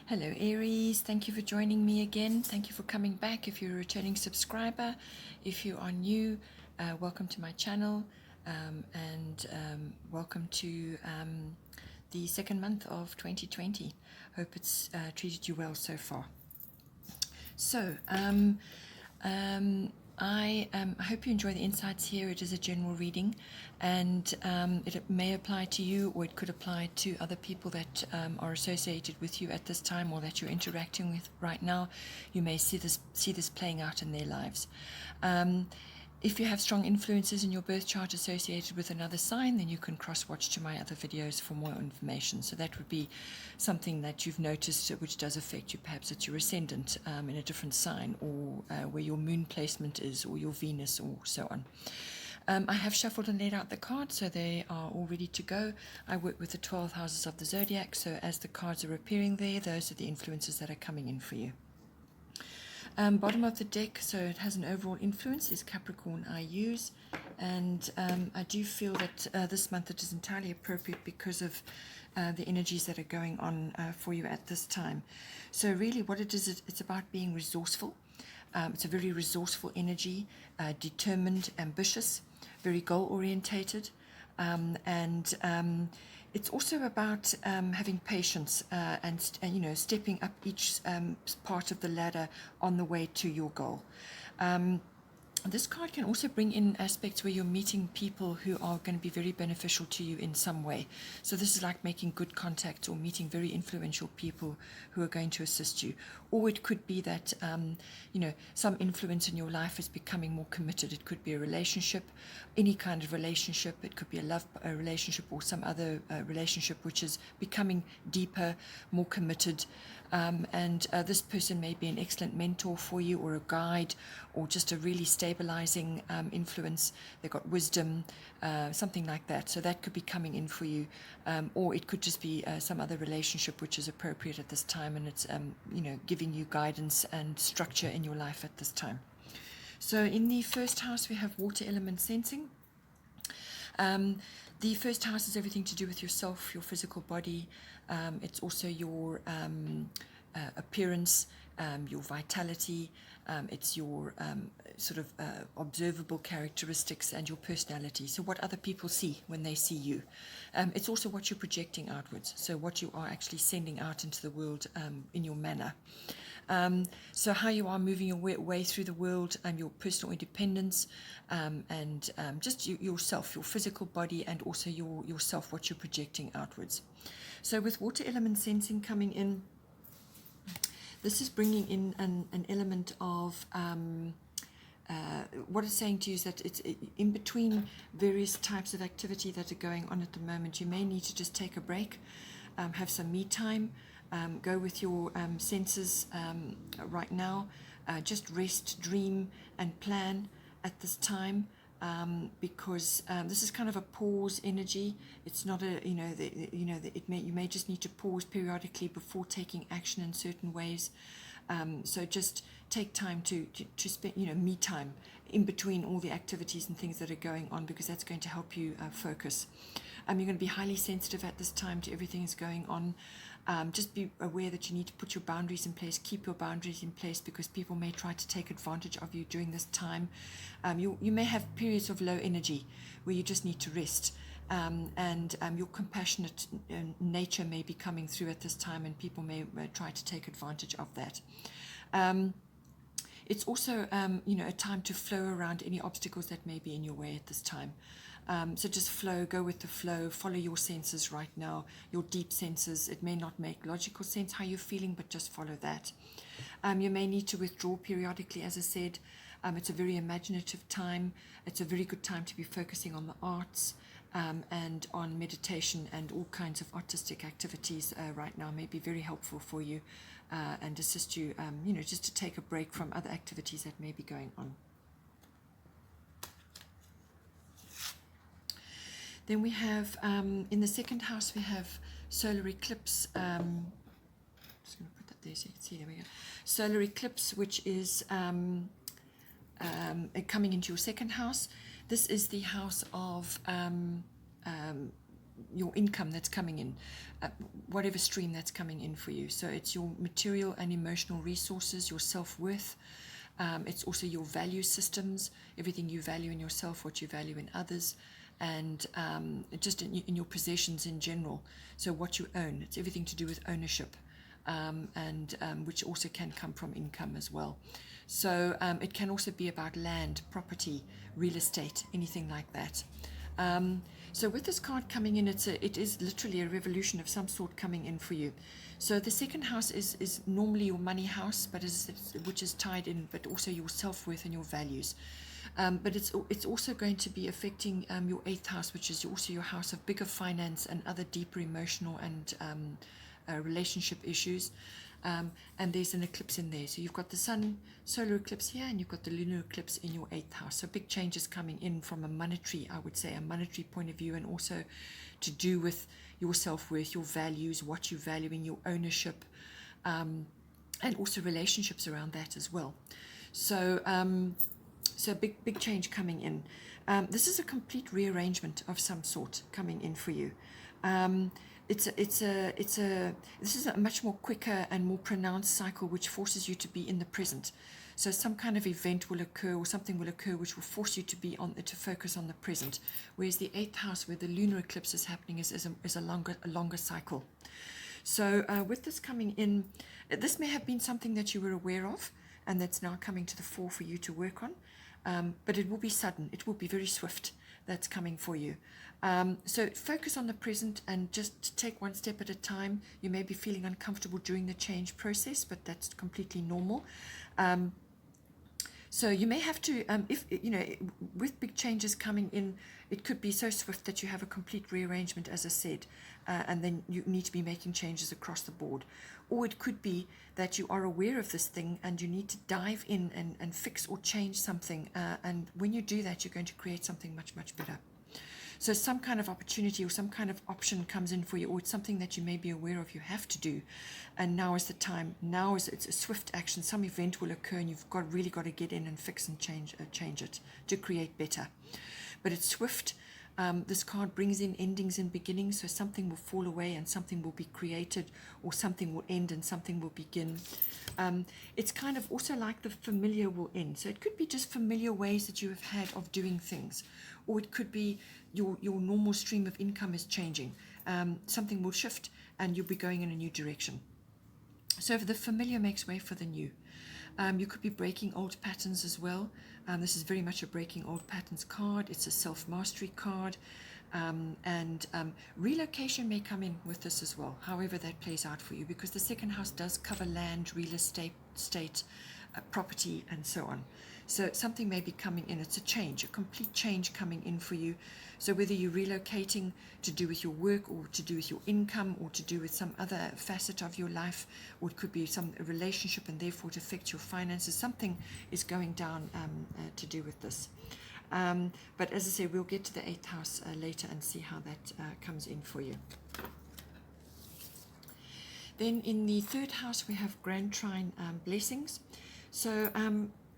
Hello Aries, thank you for joining me again. Thank you for coming back. If you're a returning subscriber, if you are new, welcome to my channel, and welcome to the second month of 2020. Hope it's treated you well so far. So, I hope you enjoy the insights here. It is a general reading, and it may apply to you, or it could apply to other people that are associated with you at this time, or that you're interacting with right now. You may see this playing out in their lives. If you have strong influences in your birth chart associated with another sign, then you can cross-watch to my other videos for more information. So that would be something that you've noticed which does affect you. Perhaps it's your ascendant in a different sign, or where your moon placement is, or your Venus, or so on. I have shuffled and laid out the cards, so they are all ready to go. I work with the 12 houses of the zodiac, so as the cards are appearing there, those are the influences that are coming in for you. Bottom of the deck, so it has an overall influence, is Capricorn I use, and I do feel that this month it is entirely appropriate because of the energies that are going on for you at this time. So really what it is, it's about being resourceful. It's a very resourceful energy, determined, ambitious, very goal-orientated, and it's also about having patience and you know, stepping up each part of the ladder on the way to your goal. This card can also bring in aspects where you're meeting people who are going to be very beneficial to you in some way. So this is like making good contacts or meeting very influential people who are going to assist you. Or it could be that, you know, some influence in your life is becoming more committed. It could be a relationship, any kind of relationship. It could be a relationship or some other relationship which is becoming deeper, more committed. And this person may be an excellent mentor for you, or a guide, or just a really stabilizing influence. They've got wisdom, something like that. So that could be coming in for you, or it could just be some other relationship which is appropriate at this time, and it's you know, giving you guidance and structure in your life at this time. So in the first house we have water element sensing. The first house is everything to do with yourself, your physical body. It's also your appearance, your vitality. It's your sort of observable characteristics and your personality. So what other people see when they see you. It's also what you're projecting outwards. So what you are actually sending out into the world in your manner. So how you are moving your way through the world, your personal independence, and just yourself, your physical body, and also yourself, what you're projecting outwards. So with water element sensing coming in, this is bringing in an element of what it's saying to you is that it's in between various types of activity that are going on at the moment. You may need to just take a break, have some me time, go with your senses right now, just rest, dream, and plan at this time, because this is kind of a pause energy. It's not a, you know, you may just need to pause periodically before taking action in certain ways. So just take time to spend, you know, me time in between all the activities and things that are going on, because that's going to help you focus. You're going to be highly sensitive at this time to everything that's going on. Just be aware that you need to put your boundaries in place, keep your boundaries in place, because people may try to take advantage of you during this time. You may have periods of low energy where you just need to rest, and your compassionate nature may be coming through at this time, and people may try to take advantage of that. It's also you know, a time to flow around any obstacles that may be in your way at this time. So just flow, go with the flow, follow your senses right now, your deep senses. It may not make logical sense how you're feeling, but just follow that. You may need to withdraw periodically, as I said. It's a very imaginative time. It's a very good time to be focusing on the arts, and on meditation, and all kinds of artistic activities right now may be very helpful for you, and assist you, you know, just to take a break from other activities that may be going on. Then we have, in the second house, we have solar eclipse. I'm just going to put that there so you can see. There we go. Solar eclipse, which is coming into your second house. This is the house of your income that's coming in, whatever stream that's coming in for you. So it's your material and emotional resources, your self-worth. It's also your value systems, everything you value in yourself, what you value in others, and just in your possessions in general. So what you own, it's everything to do with ownership, and which also can come from income as well. So it can also be about land, property, real estate, anything like that. So with this card coming in, it is literally a revolution of some sort coming in for you. So the second house is normally your money house, but which is tied in, but also your self-worth and your values. But it's also going to be affecting your eighth house, which is also your house of bigger finance and other deeper emotional and relationship issues. And there's an eclipse in there. So you've got the sun solar eclipse here, and you've got the lunar eclipse in your eighth house. So big changes coming in from a monetary, I would say, a monetary point of view, and also to do with your self-worth, your values, what you value in your ownership, and also relationships around that as well. So so big change coming in. This is a complete rearrangement of some sort coming in for you. This is a much more quicker and more pronounced cycle, which forces you to be in the present. So some kind of event will occur, or something will occur, which will force you to focus on the present. Whereas the eighth house, where the lunar eclipse is happening, is a longer cycle. So with this coming in, this may have been something that you were aware of, and that's now coming to the fore for you to work on. But it will be sudden. It will be very swift. That's coming for you. So focus on the present and just take one step at a time. You may be feeling uncomfortable during the change process, but that's completely normal. So you may have to, if you know, with big changes coming in, it could be so swift that you have a complete rearrangement, as I said, and then you need to be making changes across the board. Or it could be that you are aware of this thing and you need to dive in and fix or change something. And when you do that, you're going to create something much better. So some kind of opportunity or some kind of option comes in for you, or it's something that you may be aware of you have to do, and now is the time. Now it's a swift action. Some event will occur, and you've really got to get in and fix and change it to create better. But it's swift. This card brings in endings and beginnings, so something will fall away and something will be created, or something will end and something will begin. It's kind of also like the familiar will end. So it could be just familiar ways that you have had of doing things, or it could be your normal stream of income is changing. Something will shift and you'll be going in a new direction. So the familiar makes way for the new. You could be breaking old patterns as well. This is very much a breaking old patterns card. It's a self-mastery card. And relocation may come in with this as well, however that plays out for you, because the second house does cover land, real estate, property, and so on. So something may be coming in. It's a change, a complete change coming in for you. So whether you're relocating to do with your work, or to do with your income, or to do with some other facet of your life, or it could be some relationship and therefore to affect your finances, something is going down to do with this. But as I say, we'll get to the eighth house later and see how that comes in for you. Then in the third house, we have Grand Trine blessings. So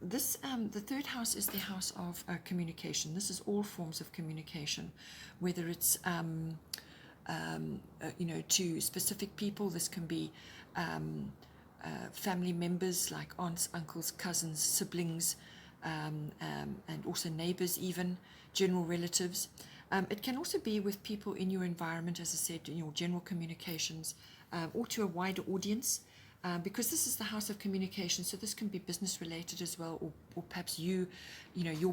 the third house is the house of communication. This is all forms of communication, whether it's to specific people. This can be family members like aunts, uncles, cousins, siblings, and also neighbors, even general relatives. It can also be with people in your environment, as I said, in your general communications, or to a wider audience. Because this is the house of communication, so this can be business related as well, or perhaps your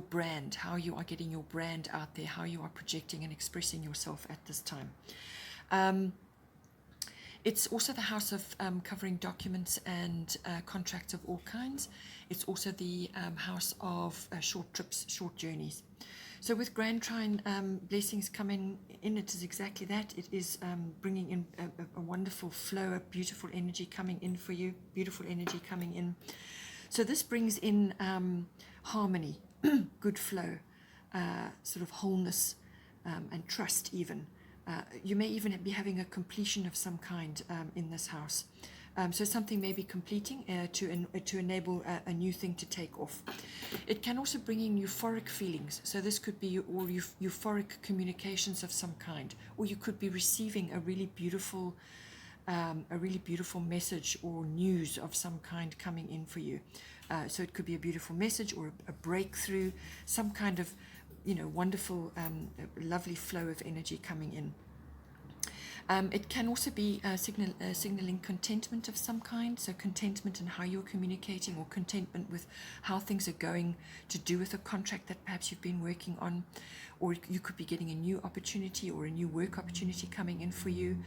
brand, how you are getting your brand out there, how you are projecting and expressing yourself at this time. It's also the house of covering documents and contracts of all kinds. It's also the house of short trips, short journeys. So with Grand Trine blessings coming in, it is exactly that. It is bringing in a wonderful flow, a beautiful energy coming in for you, beautiful energy coming in. So this brings in harmony, good flow, sort of wholeness, and trust even. You may even be having a completion of some kind in this house. So something may be completing to enable a new thing to take off. It can also bring in euphoric feelings. So this could be euphoric communications of some kind, or you could be receiving a really beautiful message or news of some kind coming in for you. So it could be a beautiful message or a breakthrough, some kind of, wonderful, lovely flow of energy coming in. It can also be signaling contentment of some kind, so contentment in how you're communicating, or contentment with how things are going, to do with a contract that perhaps you've been working on, or you could be getting a new opportunity or a new work opportunity coming in for you.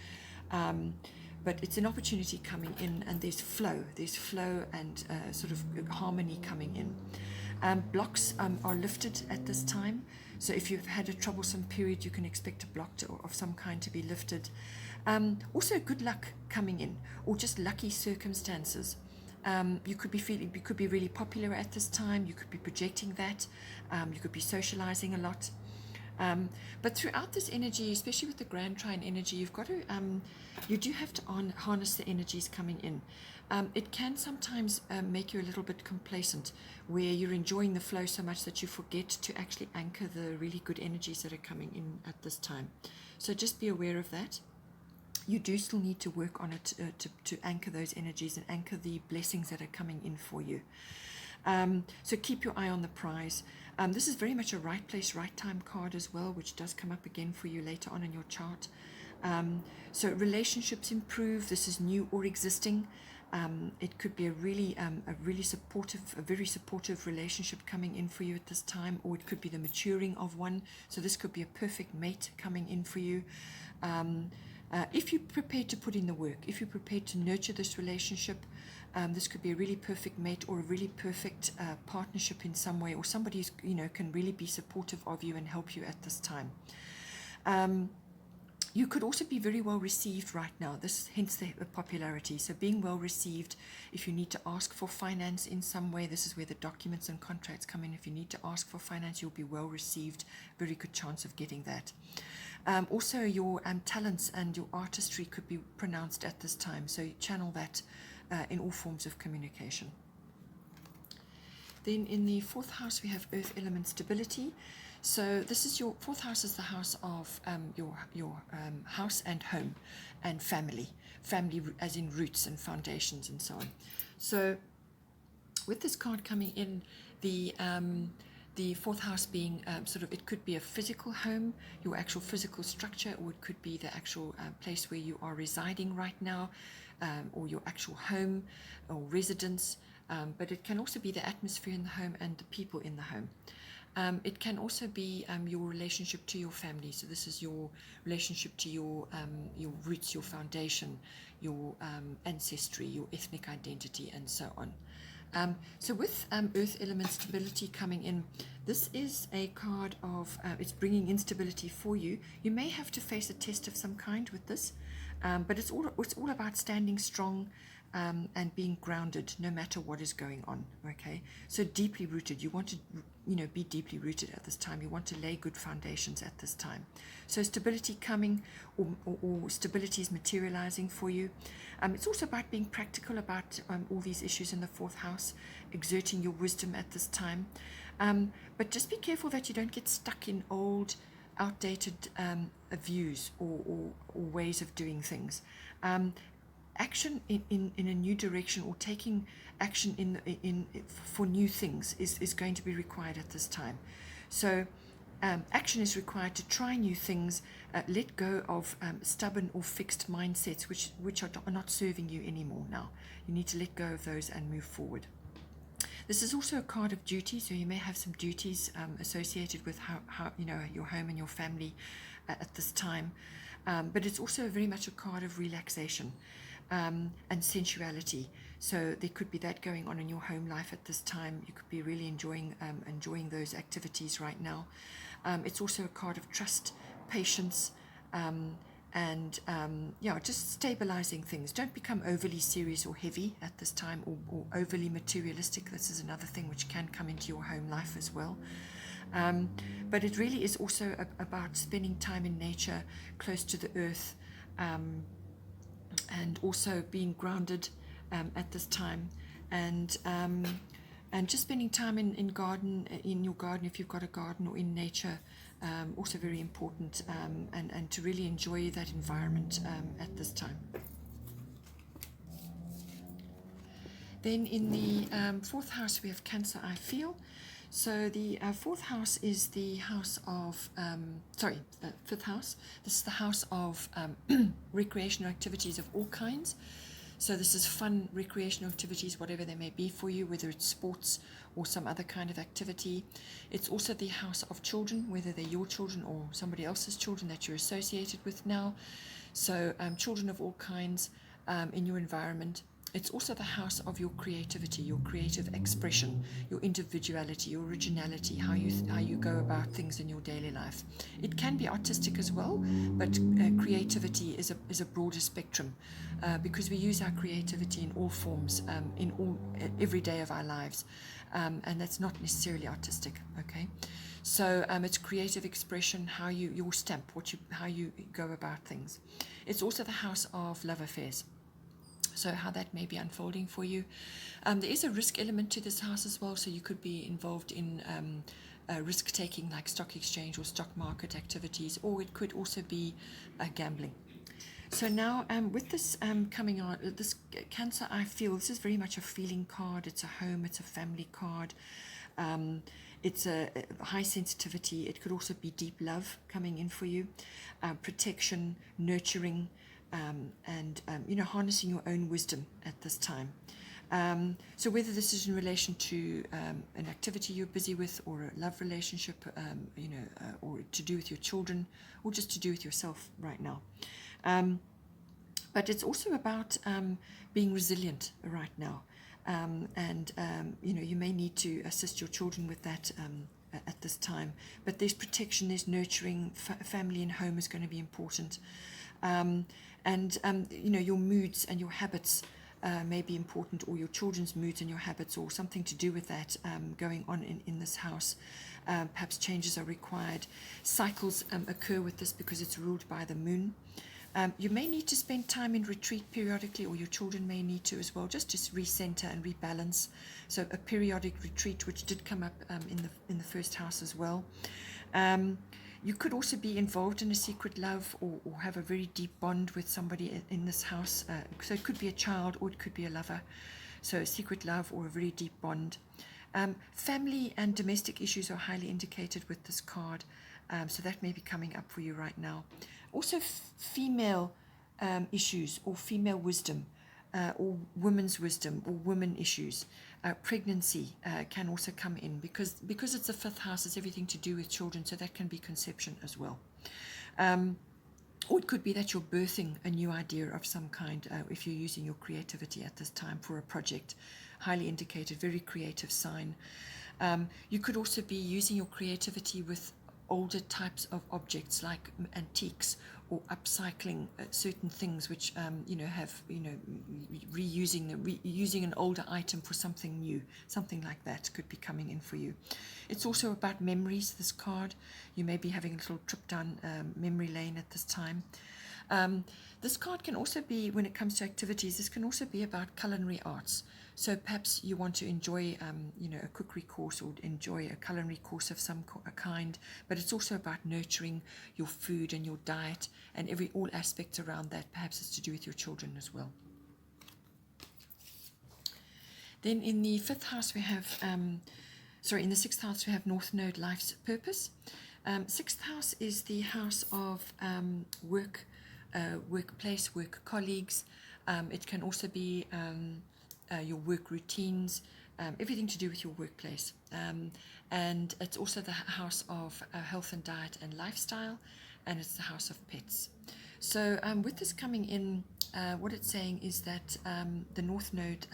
But it's an opportunity coming in, and there's flow and sort of harmony coming in. Blocks are lifted at this time. So if you've had a troublesome period, you can expect a block of some kind to be lifted. Also good luck coming in, or just lucky circumstances. You could be really popular at this time. You could be projecting that. You could be socializing a lot. But throughout this energy, especially with the Grand Trine energy, you do have to harness the energies coming in. It can sometimes make you a little bit complacent, where you're enjoying the flow so much that you forget to actually anchor the really good energies that are coming in at this time. So just be aware of that. You do still need to work on it to anchor those energies and anchor the blessings that are coming in for you. So keep your eye on the prize. This is very much a right place, right time card as well, which does come up again for you later on in your chart. So relationships improve. This is new or existing. It could be a very supportive relationship coming in for you at this time, or it could be the maturing of one. So this could be a perfect mate coming in for you. If you're prepared to put in the work, if you're prepared to nurture this relationship, this could be a really perfect mate or a really perfect partnership in some way, or somebody who's, can really be supportive of you and help you at this time. You could also be very well received right now. Hence the popularity. So being well received, if you need to ask for finance in some way, this is where the documents and contracts come in. If you need to ask for finance, you'll be well received. Very good chance of getting that. Also, your talents and your artistry could be pronounced at this time. So you channel that in all forms of communication. Then in the fourth house, we have earth element stability. So this is your fourth house, is the house of your house and home and family as in roots and foundations and so on. So with this card coming in, the fourth house being it could be a physical home, your actual physical structure, or it could be the actual place where you are residing right now, or your actual home or residence. But it can also be the atmosphere in the home and the people in the home. It can also be your relationship to your family. So this is your relationship to your roots, your foundation, your ancestry, your ethnic identity, and so on. So with earth element stability coming in, this is a card of, it's bringing instability for you. You may have to face a test of some kind with this, but it's all about standing strong and being grounded no matter what is going on. Okay, so deeply rooted. You want to be deeply rooted at this time. You want to lay good foundations at this time. So stability coming, or stability is materializing for you. It's also about being practical about all these issues in the fourth house, exerting your wisdom at this time. But just be careful that you don't get stuck in old, outdated views or ways of doing things. Action in a new direction, or taking action for new things is going to be required at this time. So action is required to try new things, let go of stubborn or fixed mindsets which are not serving you anymore now. You need to let go of those and move forward. This is also a card of duty, so you may have some duties associated with how your home and your family at this time. But it's also very much a card of relaxation and sensuality. So there could be that going on in your home life at this time. You could be really enjoying those activities right now. It's also a card of trust, patience, and just stabilizing things. Don't become overly serious or heavy at this time, or overly materialistic. This is another thing which can come into your home life as well. But it really is also about spending time in nature, close to the earth, and also being grounded at this time, and just spending time in your garden if you've got a garden, or in nature, also very important, and to really enjoy that environment at this time. Then in the fourth house we have Cancer, I feel. So the fourth house is the house of, fifth house. This is the house of recreational activities of all kinds. So this is fun recreational activities, whatever they may be for you, whether it's sports or some other kind of activity. It's also the house of children, whether they're your children or somebody else's children that you're associated with now. So children of all kinds in your environment. It's also the house of your creativity, your creative expression, your individuality, your originality, how you go about things in your daily life. It can be artistic as well, but creativity is a broader spectrum, because we use our creativity in all forms, every day of our lives, and that's not necessarily artistic. Okay, so it's creative expression, your stamp, how you go about things. It's also the house of love affairs. So how that may be unfolding for you. There is a risk element to this house as well, so you could be involved in risk-taking, like stock exchange or stock market activities, or it could also be gambling. So now with this coming on, this Cancer, I feel this is very much a feeling card. It's a home, it's a family card. It's a high sensitivity. It could also be deep love coming in for you, protection, nurturing, and harnessing your own wisdom at this time. So whether this is in relation to an activity you're busy with, or a love relationship, or to do with your children, or just to do with yourself right now. But it's also about being resilient right now. You may need to assist your children with that at this time. But there's protection, there's nurturing, family and home is going to be important. Your moods and your habits may be important, or your children's moods and your habits, or something to do with that going on in this house. Perhaps changes are required. Cycles occur with this because it's ruled by the moon. You may need to spend time in retreat periodically, or your children may need to as well, just to recenter and rebalance. So a periodic retreat, which did come up in the first house as well. You could also be involved in a secret love, or have a very deep bond with somebody in this house. So it could be a child, or it could be a lover. So a secret love or a very deep bond. Family and domestic issues are highly indicated with this card. So that may be coming up for you right now. Also female issues, or female wisdom, or women's wisdom, or women issues. Pregnancy can also come in, because it's the fifth house, it's everything to do with children, so that can be conception as well. Or it could be that you're birthing a new idea of some kind, if you're using your creativity at this time for a project. Highly indicated, very creative sign. You could also be using your creativity with older types of objects, like antiques, or upcycling certain things which using an older item for something new, something like that could be coming in for you. It's also about memories, this card. You may be having a little trip down memory lane at this time. This card can also be, when it comes to activities, this can also be about culinary arts. So perhaps you want to enjoy, a cookery course, or enjoy a culinary course of some kind, but it's also about nurturing your food and your diet and all aspects around that. Perhaps it's to do with your children as well. Then in the fifth house we have, in the sixth house we have North Node, life's purpose. Sixth house is the house of work, workplace, work colleagues. It can also be your work routines, everything to do with your workplace. And it's also the house of health and diet and lifestyle, and it's the house of pets. So with this coming in, what it's saying is that the North Node,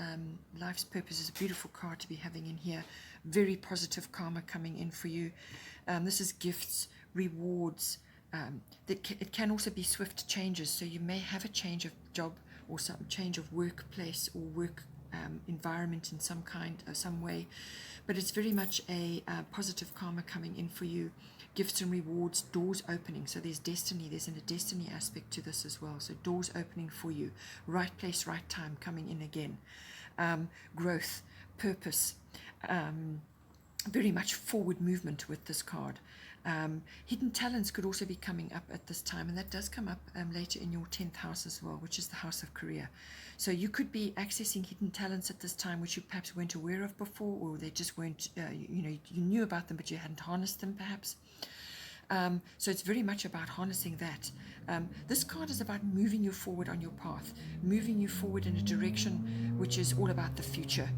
life's purpose, is a beautiful card to be having in here. Very positive karma coming in for you. This is gifts, rewards. It can also be swift changes. So you may have a change of job, or some change of workplace, or work environment in some kind or some way, but it's very much a positive karma coming in for you. gifts and rewards, doors opening. So there's destiny, there's a destiny aspect to this as well. So doors opening for you, right place, right time coming in again. Growth, purpose, very much forward movement with this card. Hidden talents could also be coming up at this time, and that does come up later in your 10th house as well, which is the house of career. So you could be accessing hidden talents at this time which you perhaps weren't aware of before, or they just weren't, you knew about them but you hadn't harnessed them perhaps. So it's very much about harnessing that. This card is about moving you forward on your path, moving you forward in a direction which is all about the future.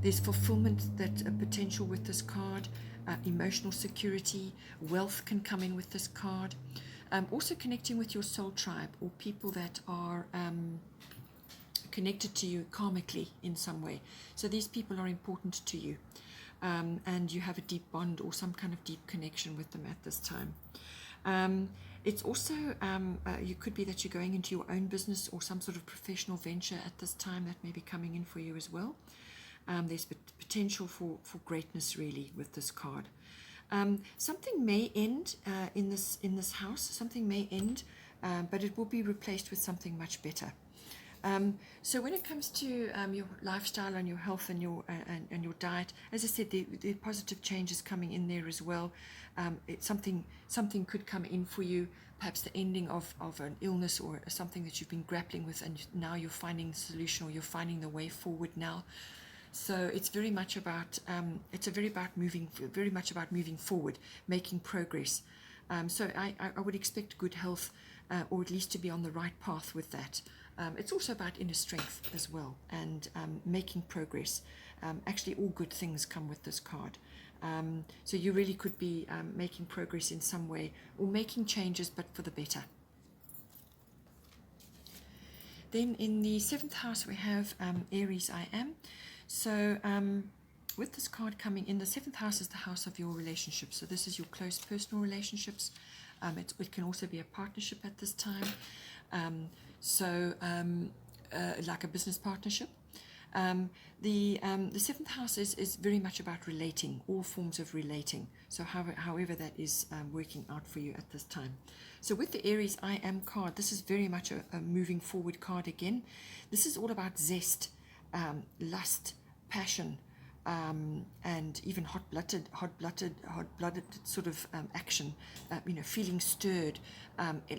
There's fulfillment, that potential with this card, emotional security, wealth can come in with this card. Also connecting with your soul tribe or people that are connected to you karmically in some way. So these people are important to you. And you have a deep bond or some kind of deep connection with them at this time. It's also, you could be that you're going into your own business or some sort of professional venture at this time that may be coming in for you as well. There's potential for greatness really with this card. Something may end in this house, something may end, but it will be replaced with something much better. So when it comes to your lifestyle and your health and your diet, as I said, the positive changes coming in there as well. Something could come in for you, perhaps the ending of an illness or something that you've been grappling with, and now you're finding the solution or you're finding the way forward now. So it's very much about very much about moving forward, making progress. So I would expect good health, or at least to be on the right path with that. It's also about inner strength as well, and making progress. Actually, all good things come with this card. So you really could be making progress in some way, or making changes, but for the better. Then in the 7th house, we have Aries, I am. So with this card coming in, the 7th house is the house of your relationships. So this is your close personal relationships. It can also be a partnership at this time. Like a business partnership. The 7th house is very much about relating, all forms of relating. So however that is working out for you at this time. So with the Aries I am card, this is very much a moving forward card again. This is all about zest, lust, passion, and even hot-blooded sort of action. Feeling stirred,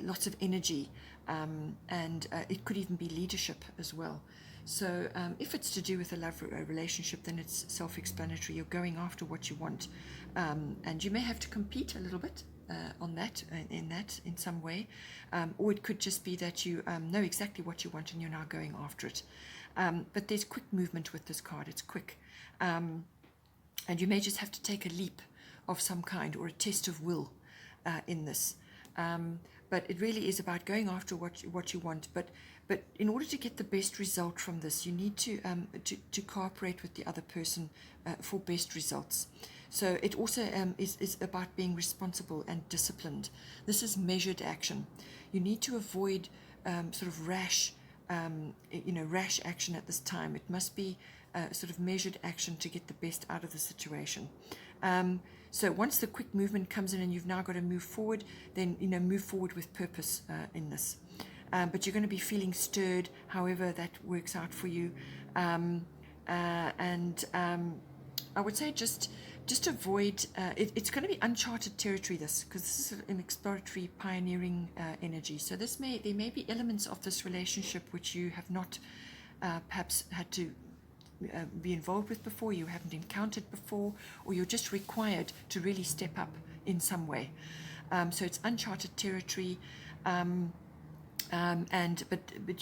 lots of energy, and it could even be leadership as well. So if it's to do with a relationship, then it's self-explanatory. You're going after what you want, and you may have to compete a little bit on that, in some way, or it could just be that you know exactly what you want and you're now going after it. But there's quick movement with this card. It's quick, and you may just have to take a leap of some kind or a test of will in this. But it really is about going after what you want. But in order to get the best result from this, you need to cooperate with the other person for best results. So it also is about being responsible and disciplined. This is measured action. You need to avoid sort of rash action at this time. It must be sort of measured action to get the best out of the situation. So once the quick movement comes in and you've now got to move forward, then move forward with purpose in this. But you're going to be feeling stirred, however that works out for you. I would say just avoid. It's going to be uncharted territory, this, because this is an exploratory, pioneering energy. So there may be elements of this relationship which you have not perhaps had to be involved with before, you haven't encountered before, or you're just required to really step up in some way. So it's uncharted territory, but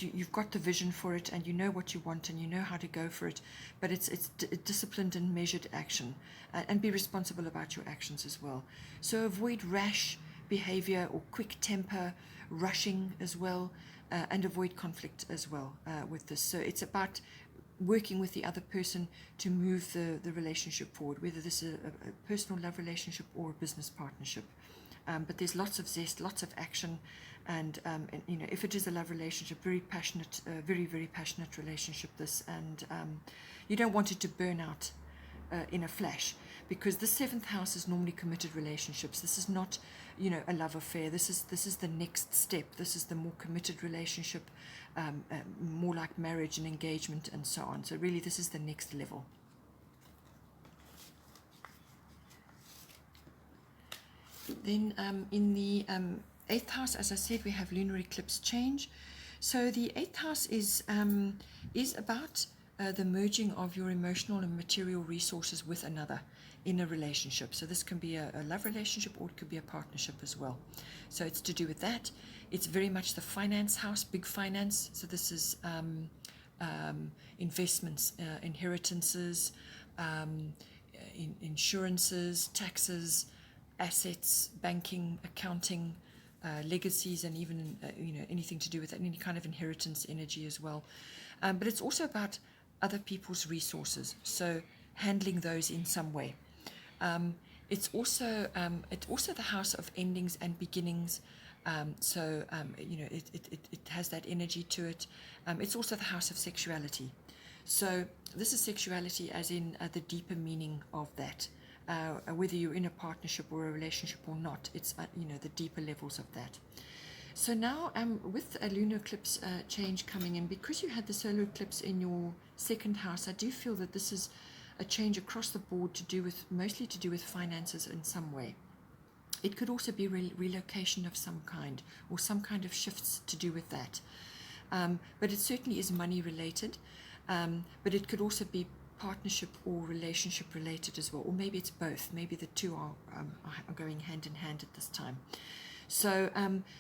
you've got the vision for it, and you know what you want, and you know how to go for it. But it's disciplined and measured action, and be responsible about your actions as well. So avoid rash behavior or quick temper, rushing as well, and avoid conflict as well with this. So it's about working with the other person to move the relationship forward, whether this is a personal love relationship or a business partnership. But there's lots of zest, lots of action, and if it is a love relationship, very passionate, very, very passionate relationship, this, and you don't want it to burn out in a flash. because the seventh house is normally committed relationships. This is not, you know, a love affair. This is the next step. This is the more committed relationship, more like marriage and engagement and so on. So really, this is the next level. Then in the eighth house, as I said, we have lunar eclipse change. So the eighth house is about the merging of your emotional and material resources with another in a relationship. So this can be a love relationship, or it could be a partnership as well. So it's to do with that. It's very much the finance house, big finance. So this is investments, inheritances, insurances, taxes, assets, banking, accounting, legacies, and even you know, anything to do with that, any kind of inheritance energy as well. But it's also about other people's resources, so handling those in some way. It's also the house of endings and beginnings. You know, it has that energy to it. It's also the house of sexuality. So this is sexuality as in the deeper meaning of that. Whether you're in a partnership or a relationship or not, it's you know, the deeper levels of that. So now with a lunar eclipse change coming in, because you had the solar eclipse in your second house, I do feel that this is a change across the board mostly to do with finances in some way. It could also be relocation of some kind, or some kind of shifts to do with that. But it certainly is money related, but it could also be partnership or relationship related as well, or maybe it's both. Maybe the two are going hand in hand at this time. So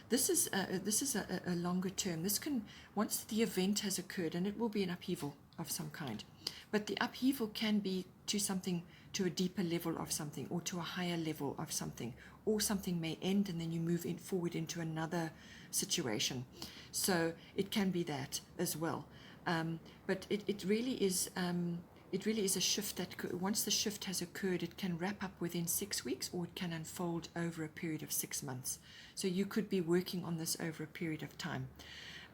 this is a longer term. This can, once the event has occurred, and it will be an upheaval of some kind, but the upheaval can be to something, to a deeper level of something, or to a higher level of something, or something may end and then you move forward into another situation. So it can be that as well. But it really is. It really is a shift that once the shift has occurred, it can wrap up within 6 weeks, or it can unfold over a period of 6 months. So you could be working on this over a period of time.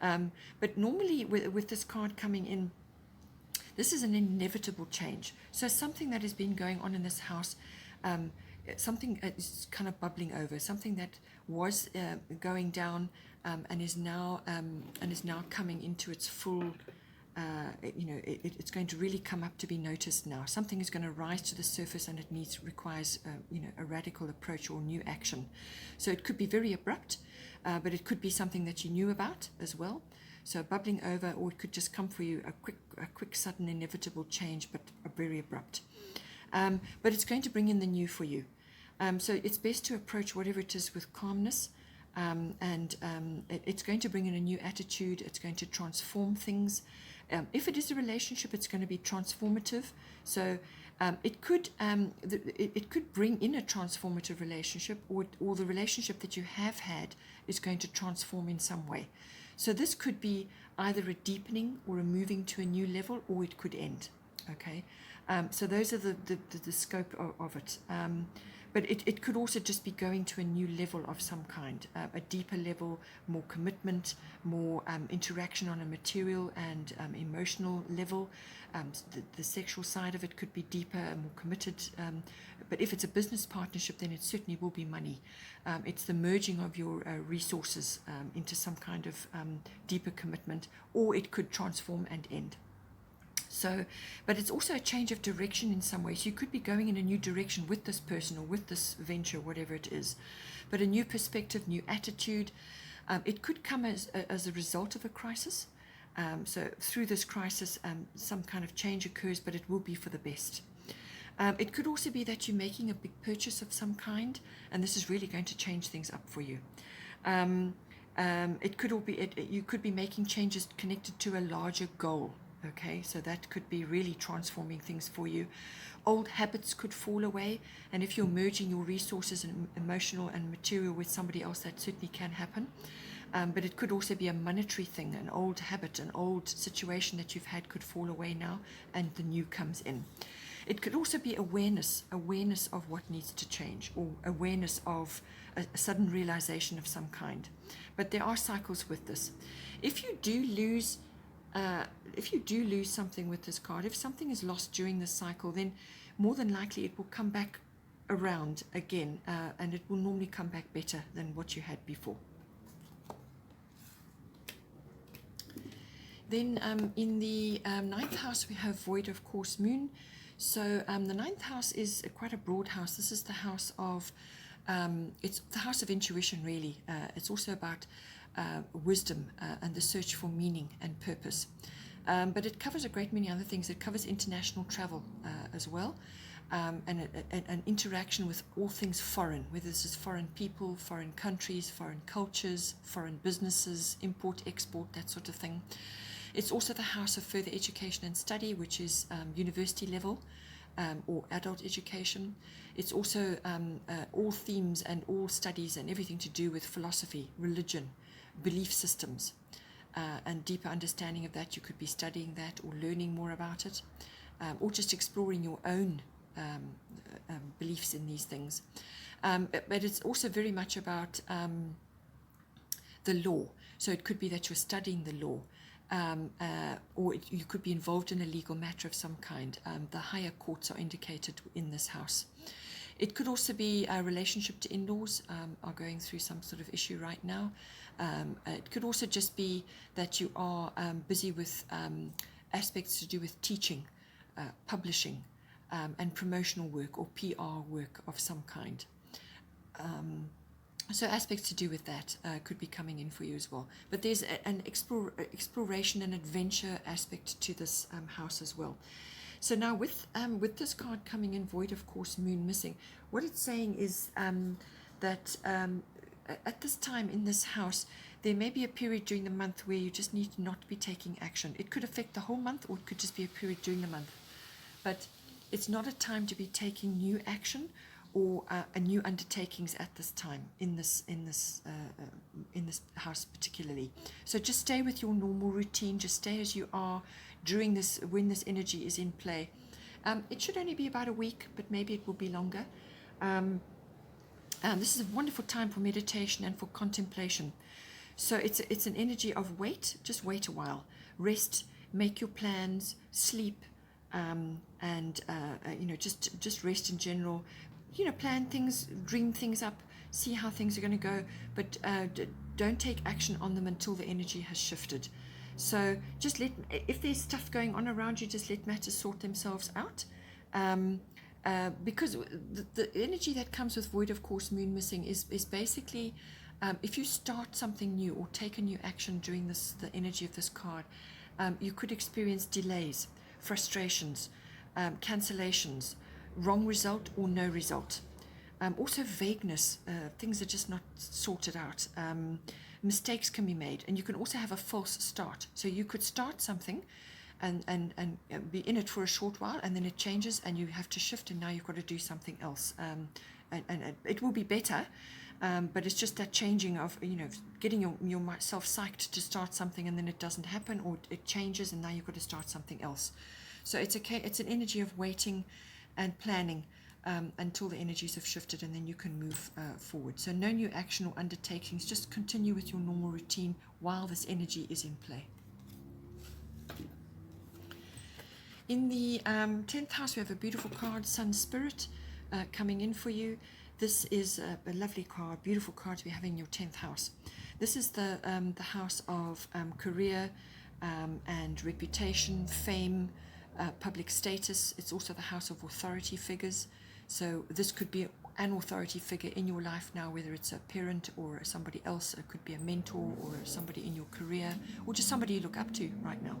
But normally with this card coming in, this is an inevitable change. So something that has been going on in this house, something is kind of bubbling over, something that was going down and is now coming into its full. You know, it's going to really come up to be noticed now. Something is going to rise to the surface, and it requires you know, a radical approach or new action. So it could be very abrupt, but it could be something that you knew about as well. So bubbling over, or it could just come for you, a quick, sudden, inevitable change, but very abrupt. But it's going to bring in the new for you. So it's best to approach whatever it is with calmness. It's going to bring in a new attitude. It's going to transform things. If it is a relationship, it's going to be transformative. So it could bring in a transformative relationship, or the relationship that you have had is going to transform in some way. So this could be either a deepening or a moving to a new level, or it could end. Okay, so those are the scope of it. But it could also just be going to a new level of some kind, a deeper level, more commitment, more interaction on a material and emotional level. The sexual side of it could be deeper and more committed. But if it's a business partnership, then it certainly will be money. It's the merging of your resources into some kind of deeper commitment, or it could transform and end. So, but it's also a change of direction in some ways. You could be going in a new direction with this person or with this venture, whatever it is. But a new perspective, new attitude. It could come as a result of a crisis. So through this crisis, some kind of change occurs, but it will be for the best. It could also be that you're making a big purchase of some kind, and this is really going to change things up for you. It could all be, you could be making changes connected to a larger goal. Okay, so that could be really transforming things for you. Old habits could fall away, and if you're merging your resources and emotional and material with somebody else, that certainly can happen. But it could also be a monetary thing, an old habit, an old situation that you've had could fall away now, and the new comes in. It could also be awareness of what needs to change, or awareness of a sudden realization of some kind. But there are cycles with this. If you do lose if you do lose something with this card, if something is lost during the cycle, then more than likely it will come back around again, and it will normally come back better than what you had before. Then in the ninth house, we have void of course moon. So the ninth house is quite a broad house. This is the house of, it's the house of intuition, really. It's also about wisdom and the search for meaning and purpose. But it covers a great many other things. It covers international travel as well, and an interaction with all things foreign, whether this is foreign people, foreign countries, foreign cultures, foreign businesses, import, export, that sort of thing. It's also the house of further education and study, which is university level or adult education. It's also all themes and all studies and everything to do with philosophy, religion, belief systems, and deeper understanding of that. You could be studying that or learning more about it, or just exploring your own beliefs in these things. But it's also very much about the law. So it could be that you're studying the law, or you could be involved in a legal matter of some kind. The higher courts are indicated in this house. It could also be a relationship to in-laws, are going through some sort of issue right now. It could also just be that you are busy with aspects to do with teaching, publishing, and promotional work or PR work of some kind. So aspects to do with that could be coming in for you as well. But there's an exploration and adventure aspect to this house as well. So now with this card coming in, void of course, moon missing, what it's saying is that at this time in this house, there may be a period during the month where you just need to not be taking action. It could affect the whole month, or it could just be a period during the month. But it's not a time to be taking new action or new undertakings at this time in this house particularly. So just stay with your normal routine. Just stay as you are during this, when this energy is in play. It should only be about a week, but maybe it will be longer. This is a wonderful time for meditation and for contemplation. So it's an energy of wait. Just wait a while, rest, make your plans, sleep, and just rest in general. Plan things, dream things up, see how things are going to go, but don't take action on them until the energy has shifted. So just if there's stuff going on around you, just let matters sort themselves out. Because the energy that comes with void of course moon missing is basically if you start something new or take a new action during the energy of this card, you could experience delays, frustrations, cancellations, wrong result or no result. Also vagueness, things are just not sorted out. Mistakes can be made, and you can also have a false start. So you could start something and be in it for a short while, and then it changes and you have to shift, and now you've got to do something else. And it will be better, but it's just that changing of, getting yourself psyched to start something, and then it doesn't happen, or it changes and now you've got to start something else. So it's an energy of waiting and planning until the energies have shifted, and then you can move forward. So no new action or undertakings, just continue with your normal routine while this energy is in play. In the 10th house, we have a beautiful card, Sun Spirit, coming in for you. This is a lovely card, beautiful card to be having in your 10th house. This is the house of career and reputation, fame, public status. It's also the house of authority figures. So this could be an authority figure in your life now, whether it's a parent or somebody else. It could be a mentor or somebody in your career, or just somebody you look up to right now.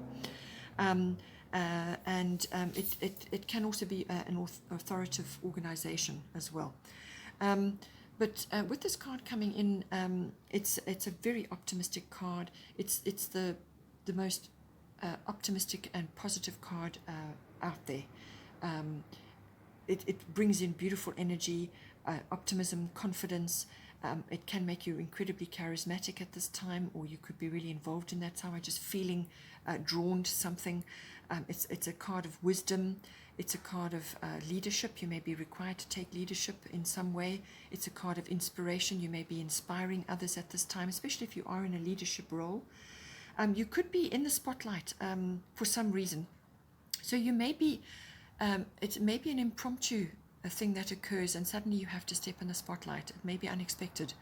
It can also be an authoritative organization as well. But with this card coming in, it's a very optimistic card. It's the most optimistic and positive card out there. It brings in beautiful energy, optimism, confidence. It can make you incredibly charismatic at this time, or you could be really involved in that time, just feeling drawn to something. It's a card of wisdom. It's a card of leadership. You may be required to take leadership in some way. It's a card of inspiration. You may be inspiring others at this time, especially if you are in a leadership role. You could be in the spotlight for some reason. So you may be, it may be an impromptu thing that occurs and suddenly you have to step in the spotlight. It may be unexpected.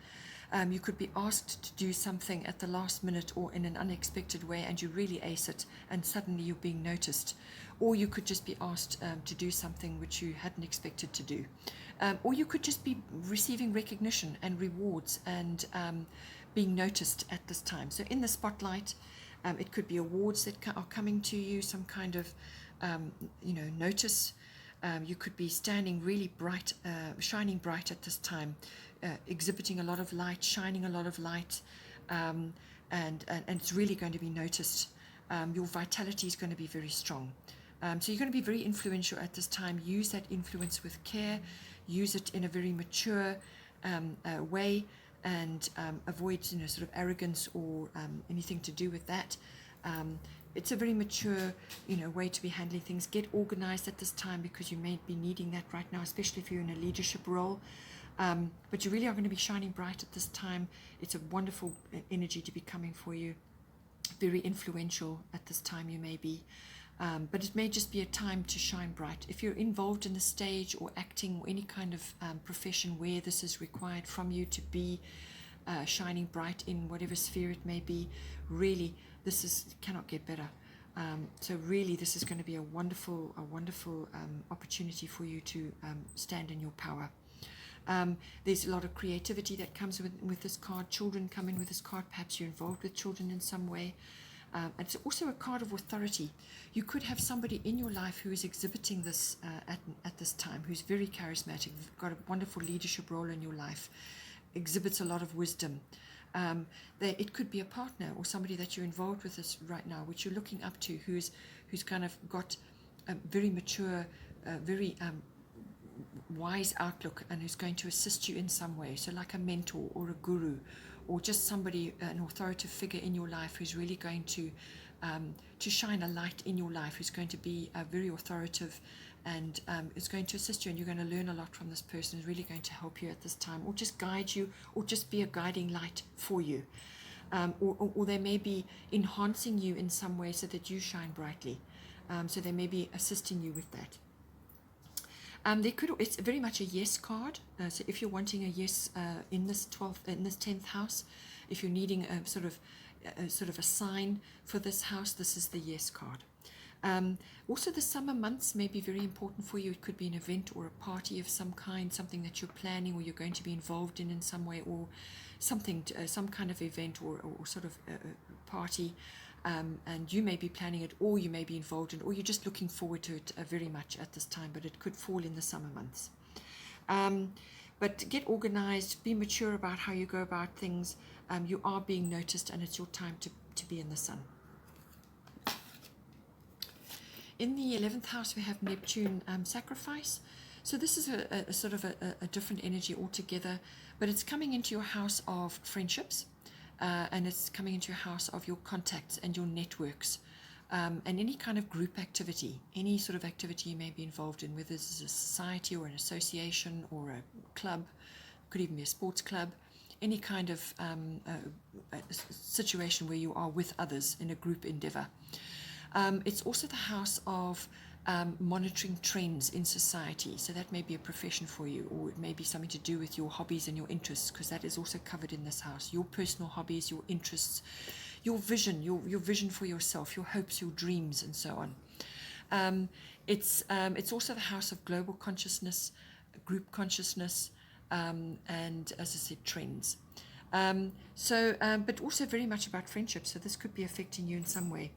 You could be asked to do something at the last minute or in an unexpected way and you really ace it and suddenly you're being noticed. Or you could just be asked to do something which you hadn't expected to do. Or you could just be receiving recognition and rewards and being noticed at this time. So in the spotlight, it could be awards that are coming to you, some kind of notice. You could be standing really bright, shining bright at this time, exhibiting a lot of light, shining a lot of light, and it's really going to be noticed. Your vitality is going to be very strong. So you're going to be very influential at this time. Use that influence with care. Use it in a very mature way, and avoid sort of arrogance or anything to do with that. It's a very mature way to be handling things. Get organized at this time because you may be needing that right now, especially if you're in a leadership role. But you really are going to be shining bright at this time. It's a wonderful energy to be coming for you. Very influential at this time you may be. But it may just be a time to shine bright. If you're involved in the stage or acting or any kind of profession where this is required from you to be shining bright in whatever sphere it may be, really, cannot get better. So really, this is going to be a wonderful opportunity for you to stand in your power. There's a lot of creativity that comes with this card. Children come in with this card. Perhaps you're involved with children in some way. It's also a card of authority. You could have somebody in your life who is exhibiting this at this time, who's very charismatic, got a wonderful leadership role in your life, exhibits a lot of wisdom. It could be a partner or somebody that you're involved with this right now, which you're looking up to, who's kind of got a very mature, very wise outlook, and who's going to assist you in some way. So like a mentor or a guru, or just somebody, an authoritative figure in your life who's really going to shine a light in your life, who's going to be very authoritative and is going to assist you, and you're going to learn a lot from this person, who's really going to help you at this time, or just guide you, or just be a guiding light for you. Or they may be enhancing you in some way so that you shine brightly. So they may be assisting you with that. It's very much a yes card. So if you're wanting a yes in this 10th house, if you're needing a sort of a sign for this house, this is the yes card. Also, the summer months may be very important for you. It could be an event or a party of some kind, something that you're planning or you're going to be involved in some way, or something, some kind of event or sort of party. And you may be planning it, or you may be involved in it, or you're just looking forward to it very much at this time, but it could fall in the summer months. But get organized, be mature about how you go about things. You are being noticed, and it's your time to be in the sun. In the 11th house, we have Neptune sacrifice. So this is a sort of a different energy altogether, but it's coming into your house of friendships. And it's coming into your house of your contacts and your networks, and any kind of group activity, any sort of activity you may be involved in, whether it's a society or an association or a club, could even be a sports club, any kind of situation where you are with others in a group endeavor. It's also the house of monitoring trends in society. So that may be a profession for you, or it may be something to do with your hobbies and your interests, because that is also covered in this house. Your personal hobbies, your interests, your vision, your vision for yourself, your hopes, your dreams, and so on. It's also the house of global consciousness, group consciousness, and, as I said, trends. But also very much about friendship. So this could be affecting you in some way.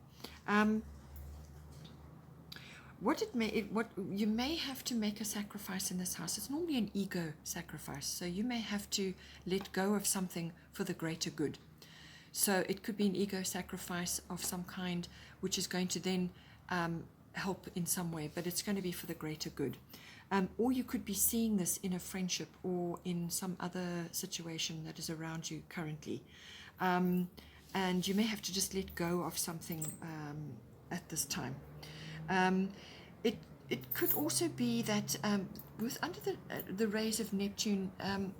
What you may have to make a sacrifice in this house. It's normally an ego sacrifice. So you may have to let go of something for the greater good. So it could be an ego sacrifice of some kind, which is going to then help in some way, but it's going to be for the greater good. Or you could be seeing this in a friendship or in some other situation that is around you currently. And you may have to just let go of something at this time. It could also be that under the rays of Neptune,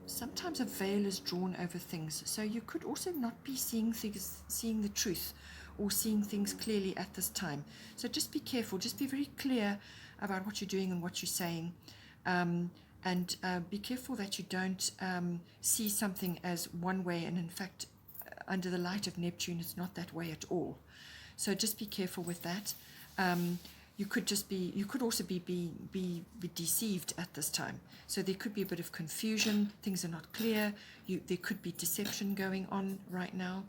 sometimes a veil is drawn over things. So you could also not be seeing the truth, or seeing things clearly at this time. So just be careful, just be very clear about what you're doing and what you're saying. And be careful that you don't see something as one way, and in fact, under the light of Neptune, it's not that way at all. So just be careful with that. You could also be deceived at this time. So there could be a bit of confusion. Things are not clear. There could be deception going on right now.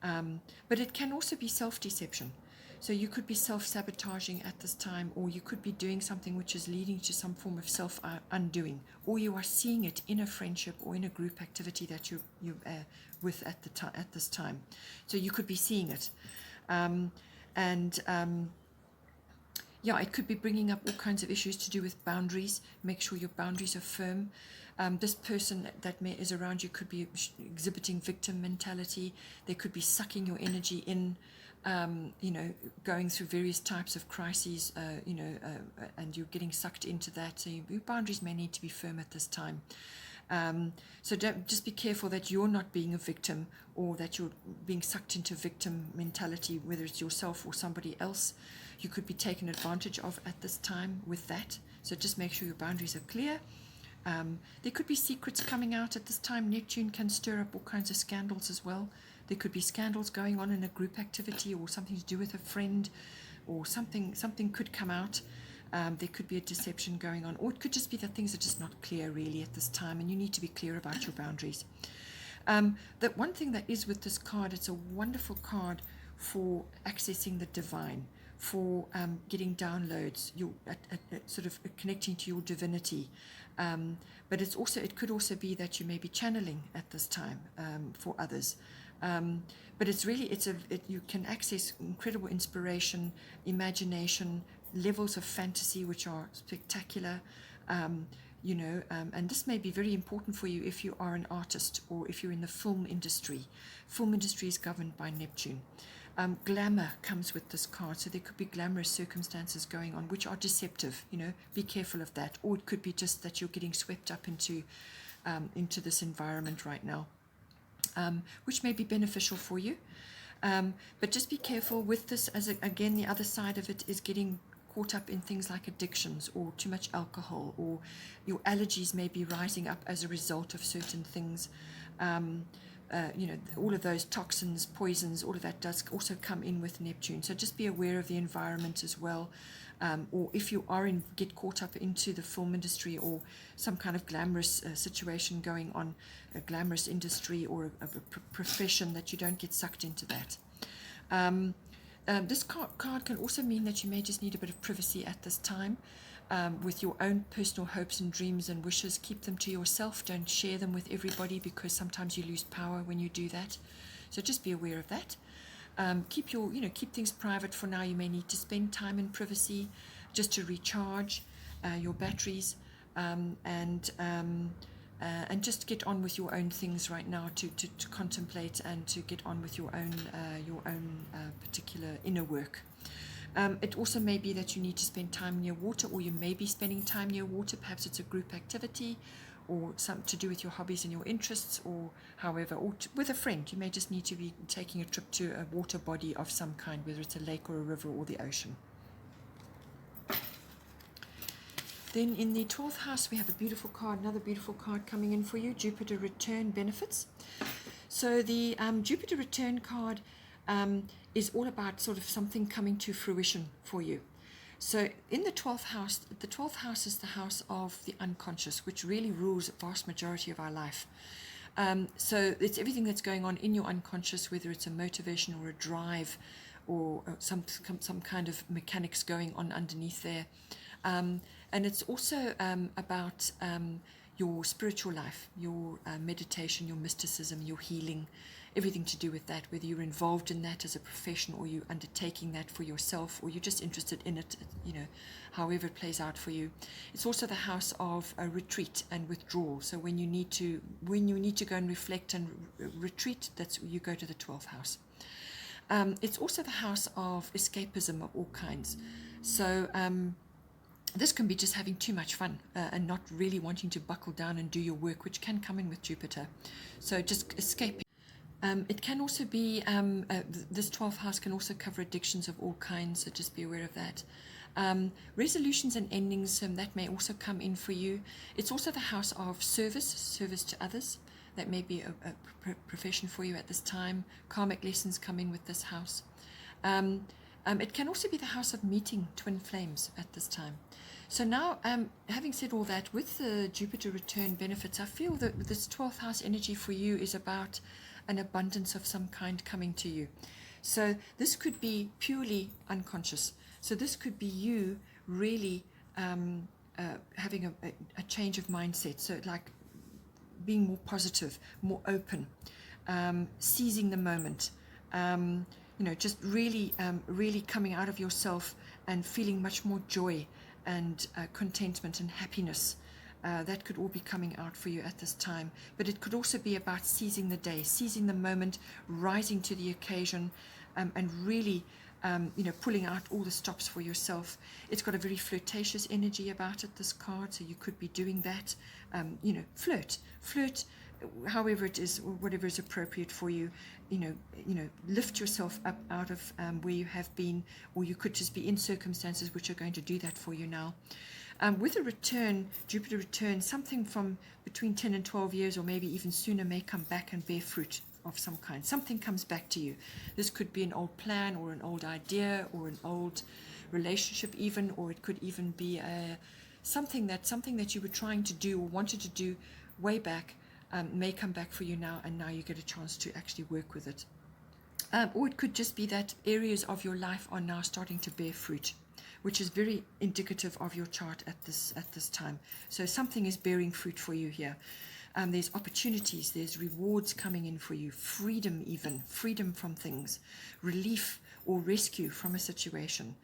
But it can also be self-deception. So you could be self-sabotaging at this time, or you could be doing something which is leading to some form of self-undoing, or you are seeing it in a friendship or in a group activity that you're with at this time. So you could be seeing it. Yeah, it could be bringing up all kinds of issues to do with boundaries. Make sure your boundaries are firm. This person that is around you could be exhibiting victim mentality. They could be sucking your energy in, going through various types of crises, and you're getting sucked into that. So your boundaries may need to be firm at this time. So just be careful that you're not being a victim, or that you're being sucked into victim mentality, whether it's yourself or somebody else. You could be taken advantage of at this time with that. So just make sure your boundaries are clear. There could be secrets coming out at this time. Neptune can stir up all kinds of scandals as well. There could be scandals going on in a group activity, or something to do with a friend, or something could come out. There could be a deception going on, or it could just be that things are just not clear really at this time, and you need to be clear about your boundaries. The one thing that is with this card, it's a wonderful card for accessing the divine, for getting downloads, sort of connecting to your divinity. But it could also be that you may be channeling at this time for others. But it's really, you can access incredible inspiration, imagination, levels of fantasy which are spectacular, and this may be very important for you if you are an artist, or if you're in the film industry. Film industry is governed by Neptune. Glamour comes with this card, so there could be glamorous circumstances going on which are deceptive. Be careful of that. Or it could be just that you're getting swept up into this environment right now, which may be beneficial for you. But just be careful with this, again, the other side of it is getting caught up in things like addictions, or too much alcohol, or your allergies may be rising up as a result of certain things. All of those toxins, poisons, all of that does also come in with Neptune. So just be aware of the environment as well. Or if you get caught up into the film industry, or some kind of glamorous situation going on, a glamorous industry, or a profession, that you don't get sucked into that. This card can also mean that you may just need a bit of privacy at this time, with your own personal hopes and dreams and wishes. Keep them to yourself. Don't share them with everybody, because sometimes you lose power when you do that. So just be aware of that. Keep things private for now. You may need to spend time in privacy just to recharge your batteries, and just get on with your own things right now, to contemplate and to get on with your own particular inner work. It also may be that you need to spend time near water, or you may be spending time near water. Perhaps it's a group activity, or something to do with your hobbies and your interests, or however, or with a friend. You may just need to be taking a trip to a water body of some kind, whether it's a lake or a river or the ocean. Then in the 12th house, we have another beautiful card coming in for you, Jupiter return benefits. So the Jupiter return card is all about sort of something coming to fruition for you. So in the 12th house is the house of the unconscious, which really rules a vast majority of our life. So it's everything that's going on in your unconscious, whether it's a motivation or a drive, or some kind of mechanics going on underneath there. And it's also about your spiritual life, your meditation, your mysticism, your healing, everything to do with that, whether you're involved in that as a profession, or you're undertaking that for yourself, or you're just interested in it, however it plays out for you. It's also the house of a retreat and withdrawal. So when you need to go and reflect and retreat, you go to the 12th house. It's also the house of escapism of all kinds. So this can be just having too much fun and not really wanting to buckle down and do your work, which can come in with Jupiter. So just escaping. It can also be, this 12th house can also cover addictions of all kinds, so just be aware of that. Resolutions and endings, that may also come in for you. It's also the house of service to others. That may be a profession for you at this time. Karmic lessons come in with this house. It can also be the house of meeting twin flames at this time. So now, having said all that, with the Jupiter return benefits, I feel that this 12th house energy for you is about an abundance of some kind coming to you. So this could be purely unconscious. So this could be you really having a change of mindset. So like being more positive, more open, seizing the moment, just really coming out of yourself and feeling much more joy and contentment and happiness. That could all be coming out for you at this time. But it could also be about seizing the day, seizing the moment, rising to the occasion, and really pulling out all the stops for yourself. It's got a very flirtatious energy about it, this card, so you could be doing that. Flirt, however it is, or whatever is appropriate for you. Lift yourself up out of where you have been, or you could just be in circumstances which are going to do that for you now. With a return, Jupiter return, something from between 10 and 12 years, or maybe even sooner, may come back and bear fruit of some kind. Something comes back to you. This could be an old plan, or an old idea, or an old relationship even, or it could even be something that you were trying to do or wanted to do way back, may come back for you now, and now you get a chance to actually work with it. Or it could just be that areas of your life are now starting to bear fruit, which is very indicative of your chart at this time. So something is bearing fruit for you here. There's opportunities, there's rewards coming in for you, freedom from things, relief or rescue from a situation.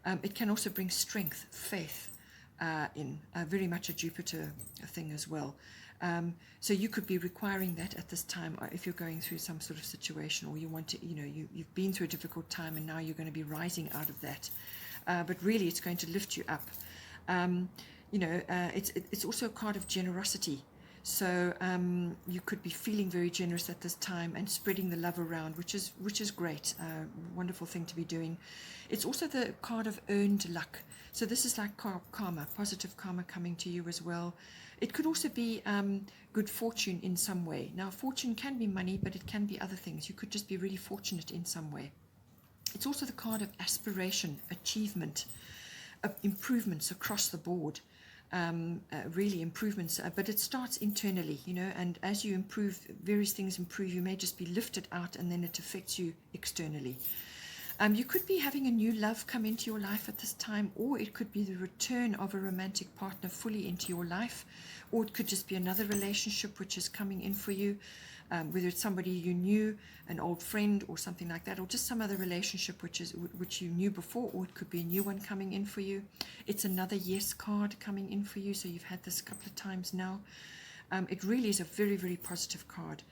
It can also bring strength, faith in, very much a Jupiter thing as well. So you could be requiring that at this time if you're going through some sort of situation, or you want to, you've been through a difficult time and now you're going to be rising out of that. But really it's going to lift you up. It's also a card of generosity. So you could be feeling very generous at this time and spreading the love around, which is great, wonderful thing to be doing. It's also the card of earned luck. So this is like karma, positive karma coming to you as well. It could also be good fortune in some way. Now, fortune can be money, but it can be other things. You could just be really fortunate in some way. It's also the card of aspiration, achievement, improvements across the board. Really improvements, but it starts internally, and as you improve, various things improve, you may just be lifted out and then it affects you externally. You could be having a new love come into your life at this time, or it could be the return of a romantic partner fully into your life, or it could just be another relationship which is coming in for you, whether it's somebody you knew, an old friend or something like that, or just some other relationship which you knew before, or it could be a new one coming in for you. It's another yes card coming in for you, so you've had this a couple of times now. It really is a very, very positive card.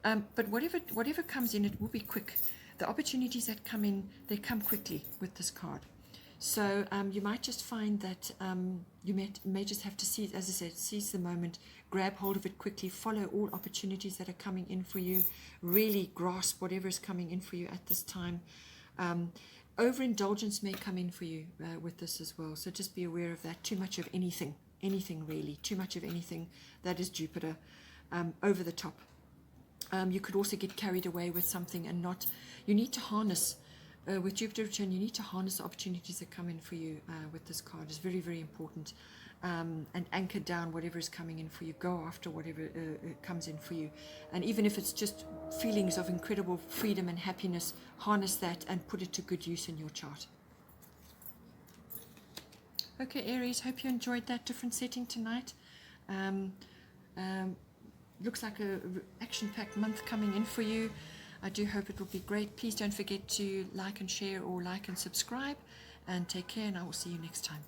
But whatever comes in, it will be quick. The opportunities that come in, they come quickly with this card. So you might just find that you may just have to seize, as I said, seize the moment, grab hold of it quickly, follow all opportunities that are coming in for you, really grasp whatever is coming in for you at this time. Overindulgence may come in for you with this as well, so just be aware of that. Too much of anything really, too much of anything, that is Jupiter, over the top. You could also get carried away with something and not, you need to harness, with Jupiter return, you need to harness the opportunities that come in for you with this card. It's very, very important. And anchor down whatever is coming in for you. Go after whatever comes in for you. And even if it's just feelings of incredible freedom and happiness, harness that and put it to good use in your chart. Okay, Aries, hope you enjoyed that different setting tonight. Looks like a action-packed month coming in for you. I do hope it will be great. Please don't forget to like and share, or like and subscribe, and take care, and I will see you next time.